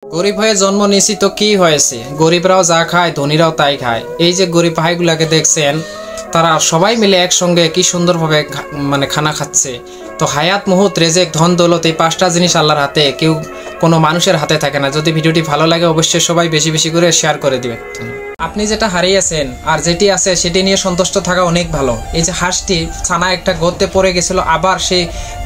গরিব হয়ে জন্ম নিয়েছি তো কি হয়েছে, গরিবরাও যা খায় ধনীরাও তাই খায়। এই যে গরিব ভাইগুলাকে দেখছেন, তারা সবাই মিলে একসঙ্গে কি সুন্দরভাবে মানে খানা খাচ্ছে। তো হায়াত, মুহুত, রেজেক, ধন দৌলত, এই 5টা জিনিস আল্লাহর হাতে, কেউ কোনো মানুষের হাতে থাকে না। যদি ভিডিওটি ভালো লাগে অবশ্যই সবাই বেশি বেশি করে শেয়ার করে দিবেন। আপনি যেটা হারিয়েছেন আর যেটি আছে সেটি নিয়ে সন্তুষ্ট থাকা অনেক ভালো। এই যে হাঁসটি ছানা একটা গর্তে পড়ে গেছিল, আবার সেই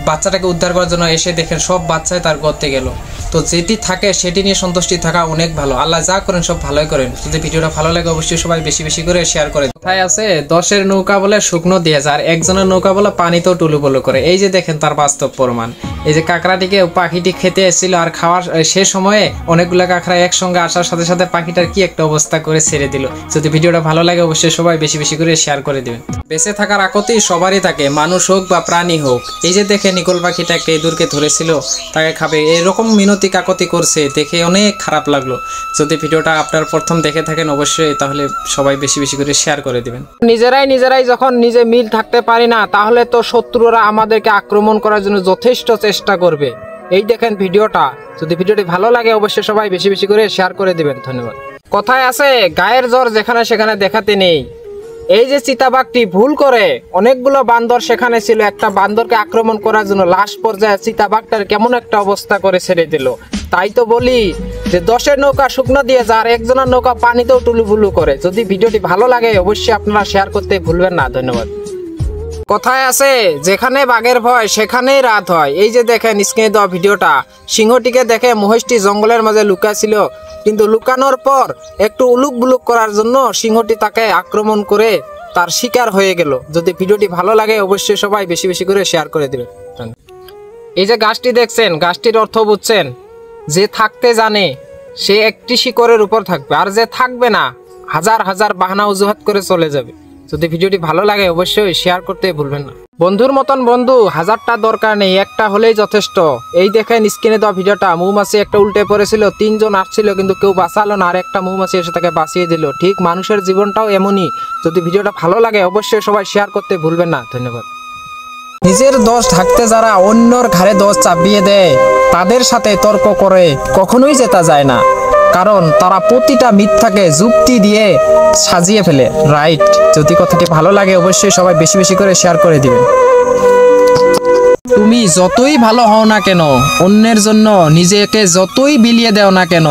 বাচ্চাটাকে উদ্ধার করার জন্য এসে দেখেন সব বাচ্চাই তার গর্তে গেল। তো যেটি থাকে সেটি নিয়ে সন্তুষ্টি থাকা অনেক ভালো। আল্লাহ যা করেন সব ভালোই করেন। যদি ভিডিওটা ভালো লাগে অবশ্যই সবাই বেশি বেশি করে শেয়ার করে। কোথায় আছে 10-এর নৌকা বলে শুকনো দিয়ে যায়, আর একজনের নৌকা বলে পানিতেও টুলুবুলু করে। এই যে দেখেন তার বাস্তব প্রমাণ। এই যে কাঁকড়াটিকে পাখিটি খেতে এসেছিল, আর খাওয়ার সে সময়ে অনেকগুলো কাঁকড়া একসঙ্গে আসার সাথে সাথে পাখিটার কি একটা অবস্থা করে ছেড়ে দিল। যদি ভিডিওটা ভালো লাগে অবশ্যই সবাই বেশি বেশি করে শেয়ার করে দিবেন। বেঁচে থাকার আকতি সবারই থাকে, মানুষ হোক বা প্রাণী হোক। এই যে দেখে নিকোল পাখিটা একটা ইঁদুরকে ধরেছিল, তাকে খাবে, এরকম মিনতি কাকতি করছে, দেখে অনেক খারাপ লাগলো। যদি ভিডিওটা আপনার প্রথম দেখে থাকেন অবশ্যই তাহলে সবাই বেশি বেশি করে শেয়ার করে দিবেন। নিজেরাই যখন নিজে মিল থাকতে পারি না, তাহলে তো শত্রুরা আমাদেরকে আক্রমণ করার জন্য যথেষ্ট চেষ্টা করবে। এই দেখেন ভিডিওটা, যদি ভিডিওটি ভালো লাগে অবশ্যই সবাই বেশি বেশি করে শেয়ার করে দিবেন। ধন্যবাদ। কথায় আছে গায়ের জ্বর যেখানে সেখানে দেখাতে নেই। এই যে চিতাবাঘটি ভুল করে অনেকগুলো বান্দর সেখানে ছিল, একটা বান্দরকে আক্রমণ করার জন্য লাস্ট পর্যায়ে চিতাবাঘটার কেমন একটা অবস্থা করে ছেড়ে দিল। তাই তো বলি যে 10-এর নৌকা শুকনো দিয়ে যার, একজনের নৌকা পানিতেও টুলুবুলু করে। যদি ভিডিওটি ভালো লাগে অবশ্যই আপনারা শেয়ার করতে ভুলবেন না। ধন্যবাদ। কথায় আছে যেখানে বাঘের ভয় সেখানেই রাত হয়। এই যে দেখেন স্ক্রিনে দেওয়া ভিডিওটা, সিংহটিকে দেখে মহিষটি জঙ্গলের মাঝে লুকাছিল, কিন্তু লুকানোর পর একটু উলুক বুলুক করার জন্য সিংহটি তাকে আক্রমণ করে তার শিকার হয়ে গেল। যদি ভিডিওটি ভালো লাগে অবশ্যই সবাই বেশি বেশি করে শেয়ার করে দিবেন। এই যে গাছটি দেখছেন, গাছটির অর্থ বুঝছেন? যে থাকতে জানে সে একটি শিকড়ের উপর থাকবে, আর যে থাকবে না হাজার হাজার বাহানা অজুহাত করে চলে যাবে। যদি ভিডিওটি ভালো লাগে অবশ্যই শেয়ার করতে ভুলবেন না। বন্ধুর মতন বন্ধু হাজারটা দরকার নেই, একটা হলেই যথেষ্ট। এই দেখেন স্ক্রিনে দেওয়া ভিডিওটা, মৌমাছি একটা উল্টে পড়েছিল, 3 জন আসছিল কিন্তু কেউ বাঁচালো না, আর একটা মৌমাছি এসে তাকে বাঁচিয়ে দিল। ঠিক মানুষের জীবনটাও এমনই। যদি ভিডিওটা ভালো লাগে অবশ্যই সবাই শেয়ার করতে ভুলবেন না। ধন্যবাদ। নিজের দোষ ঢাকতে যারা অন্যর ঘাড়ে দোষ চাপিয়ে দেয়, তাদের সাথে তর্ক করে কখনোই জেতা যায় না, কারণ তারা প্রতিটা মিথ্যাকে যুক্তি দিয়ে সাজিয়ে ফেলে। রাইট। যদি কথাটি ভালো লাগে অবশ্যই সবাই বেশি বেশি করে শেয়ার করে দিবেন। তুমি যতই ভালো হও না কেন, অন্যের জন্য নিজেকে যতই বিলিয়ে দাও না কেন,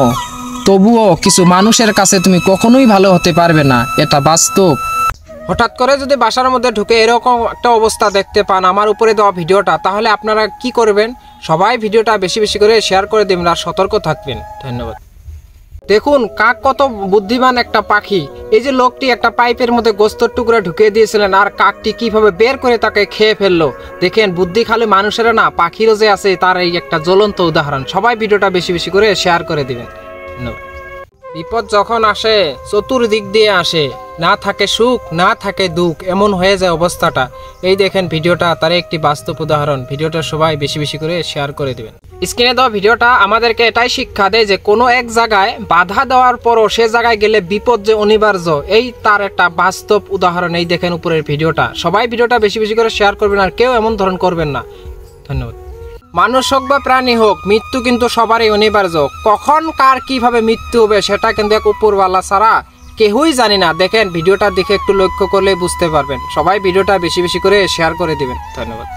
তবুও কিছু মানুষের কাছে তুমি কখনোই ভালো হতে পারবে না, এটা বাস্তব। হঠাৎ করে যদি বাসার মধ্যে ঢুকে এরকম একটা অবস্থা দেখতে পান আমার উপরে দেওয়া ভিডিওটা, তাহলে আপনারা কি করবেন? সবাই ভিডিওটা বেশি বেশি করে শেয়ার করে দেবেন আর সতর্ক থাকবেন। ধন্যবাদ। দেখুন কাক কত বুদ্ধিমান একটা পাখি। এই যে লোকটি একটা পাইপের মধ্যে গোস্তর টুকরা ঢুকিয়ে দিয়েছিলেন, আর কাকটি কিভাবে বের করে তাকে খেয়ে ফেললো। দেখেন বুদ্ধি খালি মানুষের না, পাখিরও যে আছে, তার এই একটা জ্বলন্ত উদাহরণ। সবাই ভিডিওটা বেশি বেশি করে শেয়ার করে দিবেন। ধন্যবাদ। বিপদ যখন আসে চতুর্দিক দিয়ে আসে, না থাকে সুখ না থাকে দুঃখ, এমন হয়ে যায় অবস্থাটা। এই দেখেন ভিডিওটা তার একটি বাস্তব উদাহরণ। ভিডিওটা সবাই বেশি বেশি করে শেয়ার করে দিবেন। স্ক্রিনে দেওয়া ভিডিওটা আমাদেরকে এটাই শিক্ষা দেয় যে কোনো এক জায়গায় বাধা দেওয়ার পরও সে জায়গায় গেলে বিপদ যে অনিবার্য, এই তার একটা বাস্তব উদাহরণ। এই দেখেন উপরের ভিডিওটা। সবাই ভিডিওটা বেশি বেশি করে শেয়ার করবেন আর কেউ এমন ধরন করবেন না। ধন্যবাদ। মানুষ হোক বা প্রাণী হোক, মৃত্যু কিন্তু সবারই অনিবার্য। কখন কার কিভাবে মৃত্যু হবে সেটা কিন্তু এক উপরওয়ালা ছাড়া কেউই জানি না। দেখেন ভিডিওটা দেখে একটু লক্ষ্য করলে বুঝতে পারবেন। সবাই ভিডিওটা বেশি বেশি করে শেয়ার করে দিবেন। ধন্যবাদ।